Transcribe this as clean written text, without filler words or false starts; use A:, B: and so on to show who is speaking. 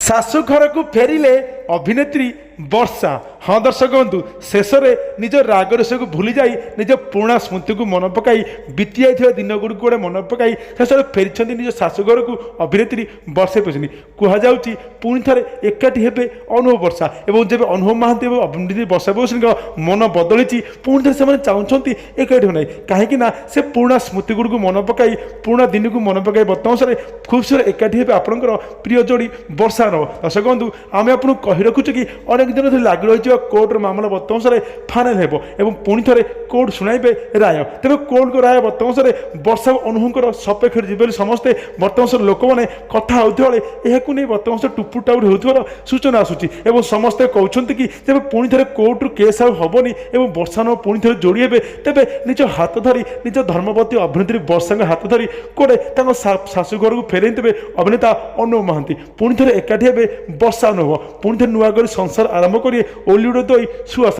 A: शाशु घर को फेरिले अभिनेत्री वर्षा। हाँ दर्शक बंधु शेष में निज रागरस को भूली जाई निज पुराणा स्मृति को मन पकाई बीती जाइए दिन गुड़ गोटे मन पकाई शेष में फेरी निज शाशुघर को अभिनेत्री वर्षा पीछे कहुच्छी पुणी थे एकाठी हे अनुभव वर्षा और जब अनुभव महांती अभिनेत्री वर्षा पीछे मन बदली पुणी थे से चाहते एकाठी होना कहीं से पुराणा स्मृति गुड़ को मन पकाई पुराणा दिन को मन पकाई बर्तमान खूब सारा एकाठी हे आपंकर प्रिय जोड़ी वर्षा नो। दर्शक बंधु आम आपको कही रखुचे कि अनेक दिन धरी लग रही कोर्टर मामला बर्तमान फाइनाल हो पुणी थे कोर्ट शुणाइबे राय तेज कोर्ट को राय बर्तमान वर्षा अनुभव सपेक्ष जी समस्ते बर्तमान लोक मैंने कथा होता नहीं बर्तमान टुपुर टाउर होकर सूचना आसूची और समस्ते कहते कि जब पुणी थे कोर्ट रु केस आबनी और वर्षा नो पुणी थे जोड़ी हे तेज निज हाथ धरी निज धर्मपत्नी अभिनेत्री वर्षा हाथ धरी कोड़े शाशुघर को फेर देवे अभिनेता अनुभव महांती पुणी थे एकाठी हे वर्षा अनुभव पुणी थे नुआ कर संसार आरंभ करेंगे ओलीउड दई सुआस।